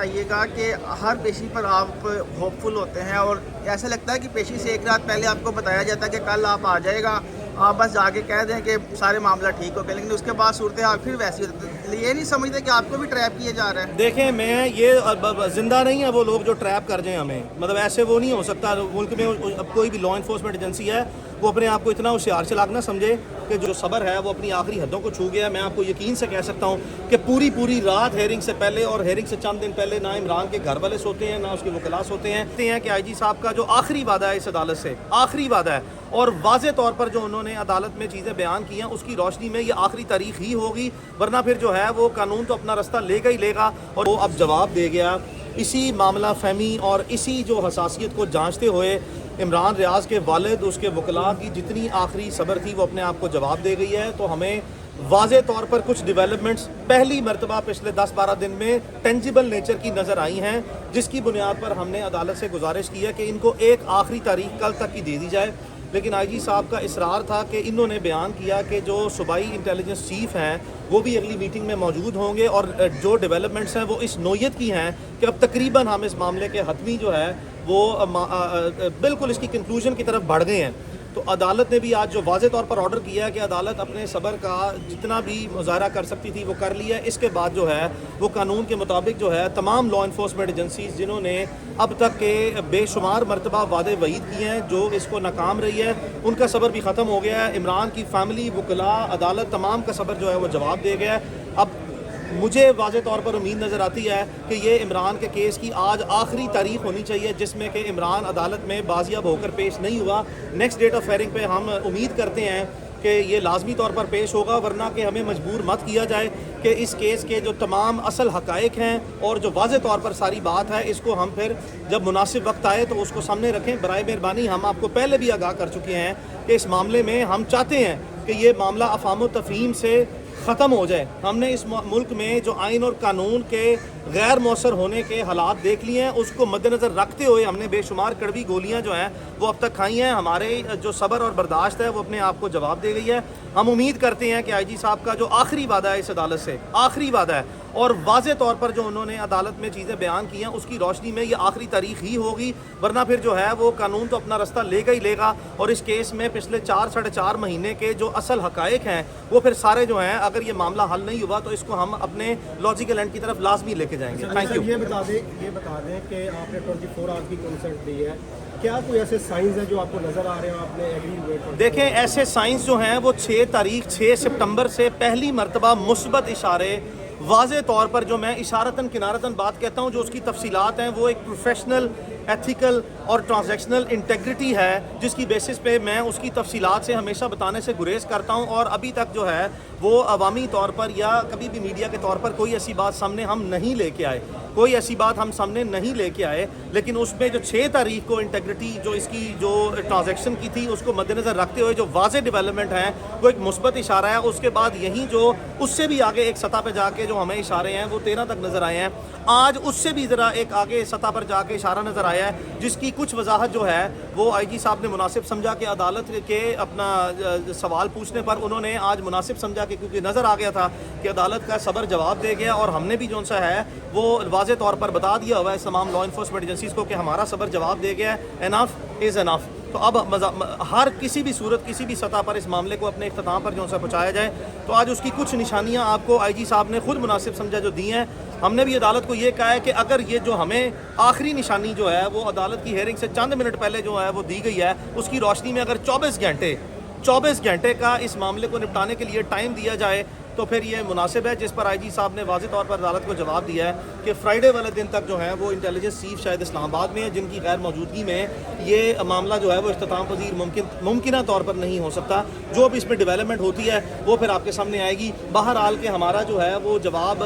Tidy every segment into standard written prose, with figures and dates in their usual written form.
بتائیے گا کہ ہر پیشی پر آپ ہوپ فل ہوتے ہیں اور ایسا لگتا ہے کہ پیشی سے ایک رات پہلے آپ کو بتایا جاتا ہے کہ کل آپ آ جائے گا، آپ بس جا کے کہہ دیں کہ سارے معاملہ ٹھیک ہو گئے، لیکن اس کے بعد صورتحال پھر ویسی ہوتی ہے۔ یہ نہیں سمجھتے کہ آپ کو بھی ٹریپ کیا جا رہا ہے؟ دیکھیں میں یہ زندہ نہیں ہے وہ لوگ جو ٹریپ کر جائیں ہمیں، مطلب ایسے وہ نہیں ہو سکتا۔ ملک میں اب کوئی بھی لا انفورسمنٹ ایجنسی ہے وہ اپنے آپ کو اتنا ہوشیار چلاک نہ سمجھے کہ جو صبر ہے وہ اپنی آخری حدوں کو چھو گیا ہے۔ میں آپ کو یقین سے کہہ سکتا ہوں کہ پوری رات ہیئرنگ سے پہلے اور ہیئرنگ سے چند دن پہلے نہ عمران کے گھر والے سوتے ہیں نہ اس کے وکلاء سوتے ہیں کہ آئی جی صاحب کا جو آخری وعدہ ہے اس عدالت سے، آخری وعدہ ہے، اور واضح طور پر جو انہوں نے عدالت میں چیزیں بیان کی ہیں اس کی روشنی میں یہ آخری تاریخ ہی ہوگی، ورنہ پھر جو ہے وہ قانون تو اپنا رستہ لے گا ہی لے گا۔ اور وہ اب جواب دے گیا اسی معاملہ فہمی اور اسی جو حساسیت کو جانچتے ہوئے عمران ریاض کے والد، اس کے وکلاء کی جتنی آخری صبر تھی وہ اپنے آپ کو جواب دے گئی ہے۔ تو ہمیں واضح طور پر کچھ ڈیولپمنٹس پہلی مرتبہ پچھلے 10-12 دن میں ٹینجیبل نیچر کی نظر آئی ہیں، جس کی بنیاد پر ہم نے عدالت سے گزارش کی ہے کہ ان کو ایک آخری تاریخ کل تک کی دے دی جائے۔ لیکن آئی جی صاحب کا اصرار تھا کہ انہوں نے بیان کیا کہ جو صوبائی انٹیلیجنس چیف ہیں وہ بھی اگلی میٹنگ میں موجود ہوں گے، اور جو ڈیولپمنٹس ہیں وہ اس نوعیت کی ہیں کہ اب تقریباً ہم اس معاملے کے حتمی جو ہے وہ بالکل اس کی کنکلوژن کی طرف بڑھ گئے ہیں۔ تو عدالت نے بھی آج جو واضح طور پر آرڈر کیا ہے کہ عدالت اپنے صبر کا جتنا بھی مظاہرہ کر سکتی تھی وہ کر لیا ہے، اس کے بعد جو ہے وہ قانون کے مطابق جو ہے تمام لا انفورسمنٹ ایجنسیز جنہوں نے اب تک کے بے شمار مرتبہ وعدے وعید کیے ہیں جو اس کو ناکام رہی ہے، ان کا صبر بھی ختم ہو گیا ہے۔ عمران کی فیملی، وکلاء، عدالت، تمام کا صبر جو ہے وہ جواب دے گیا ہے۔ اب مجھے واضح طور پر امید نظر آتی ہے کہ یہ عمران کے کیس کی آج آخری تاریخ ہونی چاہیے جس میں کہ عمران عدالت میں بازیاب ہو کر پیش نہیں ہوا۔ نیکسٹ ڈیٹ آف ہیئرنگ پہ ہم امید کرتے ہیں کہ یہ لازمی طور پر پیش ہوگا، ورنہ کہ ہمیں مجبور مت کیا جائے کہ اس کیس کے جو تمام اصل حقائق ہیں اور جو واضح طور پر ساری بات ہے اس کو ہم پھر جب مناسب وقت آئے تو اس کو سامنے رکھیں۔ برائے مہربانی ہم آپ کو پہلے بھی آگاہ کر چکے ہیں کہ اس معاملے میں ہم چاہتے ہیں کہ یہ معاملہ افہام و تفہیم سے ختم ہو جائے۔ ہم نے اس ملک میں جو آئین اور قانون کے غیر مؤثر ہونے کے حالات دیکھ لیے ہیں، اس کو مد نظر رکھتے ہوئے ہم نے بے شمار کڑوی گولیاں جو ہیں وہ اب تک کھائی ہیں۔ ہمارے جو صبر اور برداشت ہے وہ اپنے آپ کو جواب دے گئی ہے۔ ہم امید کرتے ہیں کہ آئی جی صاحب کا جو آخری وعدہ ہے اس عدالت سے، آخری وعدہ ہے، اور واضح طور پر جو انہوں نے عدالت میں چیزیں بیان کی ہیں اس کی روشنی میں یہ آخری تاریخ ہی ہوگی، ورنہ پھر جو ہے وہ قانون تو اپنا رستہ لے گا ہی لے گا۔ اور اس کیس میں پچھلے 4-4.5 مہینے کے جو اصل حقائق ہیں وہ پھر سارے جو ہیں، اگر یہ معاملہ حل نہیں ہوا تو اس کو ہم اپنے لاجیکل اینڈ کی طرف لازمی لے کے جائیں گے۔ Thank you. یہ بتا دیں کہ آپ نے 24 آورس کی کنسرٹ دی ہے، کیا کوئی ایسے سائنز ہیں جو آپ کو نظر آ رہے ہیں آپ نے ایگری؟ دیکھیں ایسے سائنس جو ہیں وہ 6 سپتمبر سے پہلی مرتبہ مثبت اشارے واضح طور پر، جو میں اشارتاً کنارتاً بات کہتا ہوں، جو اس کی تفصیلات ہیں وہ ایک پروفیشنل، ایتھیکل اور ٹرانزیکشنل انٹیگریٹی ہے جس کی بیسس پہ میں اس کی تفصیلات سے ہمیشہ بتانے سے گریز کرتا ہوں، اور ابھی تک جو ہے وہ عوامی طور پر یا کبھی بھی میڈیا کے طور پر کوئی ایسی بات سامنے ہم نہیں لے کے آئے، کوئی ایسی بات ہم سامنے نہیں لے کے آئے۔ لیکن اس میں جو 6 تاریخ کو انٹیگریٹی جو اس کی جو ٹرانزیکشن کی تھی اس کو مد نظر رکھتے ہوئے جو واضح ڈیولپمنٹ ہیں وہ ایک مثبت اشارہ ہے۔ اس کے بعد یہیں جو اس سے بھی آگے ایک سطح پہ جا کے جو ہمیں اشارے ہیں وہ 13 تک نظر آئے ہیں، آج اس سے بھی ذرا ایک آگے سطح پر جا کے اشارہ نظر آیا ہے جس کی کچھ وضاحت جو ہے وہ آئی جی صاحب نے مناسب سمجھا کہ عدالت کے اپنا سوال پوچھنے پر انہوں نے آج مناسب سمجھا کہ کیونکہ نظر آ گیا تھا کہ عدالت کا صبر جواب دے گیا، اور ہم نے بھی جو سا ہے وہ واضح طور پر بتا دیا ہوا ہے تمام لا انفورسمنٹ ایجنسیز کو کہ ہمارا صبر جواب دے گیا ہے، انف از انف۔ تو اب ہر کسی بھی صورت، کسی بھی سطح پر اس معاملے کو اپنے اختتام پر جو سا پہنچایا جائے۔ تو آج اس کی کچھ نشانیاں آپ کو آئی جی صاحب نے خود مناسب سمجھا جو دی ہیں۔ ہم نے بھی عدالت کو یہ کہا ہے کہ اگر یہ جو ہمیں آخری نشانی جو ہے وہ عدالت کی ہیئرنگ سے چند منٹ پہلے جو ہے وہ دی گئی ہے، اس کی روشنی میں اگر 24 گھنٹے کا اس معاملے کو نپٹانے کے لیے ٹائم دیا جائے تو پھر یہ مناسب ہے، جس پر آئی جی صاحب نے واضح طور پر عدالت کو جواب دیا ہے کہ فرائیڈے والے دن تک جو ہے وہ انٹیلیجنس چیف شاید اسلام آباد میں ہے، جن کی غیر موجودگی میں یہ معاملہ جو ہے وہ اختتام پذیر ممکنہ طور پر نہیں ہو سکتا۔ جو بھی اس میں ڈیولپمنٹ ہوتی ہے وہ پھر آپ کے سامنے آئے گی۔ بہرحال کہ ہمارا جو ہے وہ جواب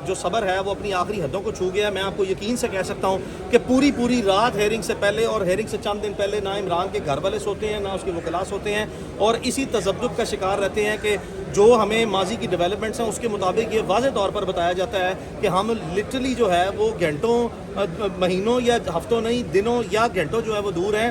جو صبر ہے وہ اپنی آخری حدوں کو چھو گیا ہے۔ میں آپ کو یقین سے کہہ سکتا ہوں کہ پوری رات ہیئرنگ سے پہلے اور ہیئرنگ سے چند دن پہلے نہ عمران کے گھر والے سوتے ہیں نہ اس کے وکلاء سوتے ہیں، اور اسی تذبذب کا شکار رہتے ہیں کہ جو ہمیں ماضی کی ڈیولپمنٹس ہیں اس کے مطابق یہ واضح طور پر بتایا جاتا ہے کہ ہم لٹرلی جو ہے وہ گھنٹوں، مہینوں یا ہفتوں نہیں، دنوں یا گھنٹوں جو ہے وہ دور ہیں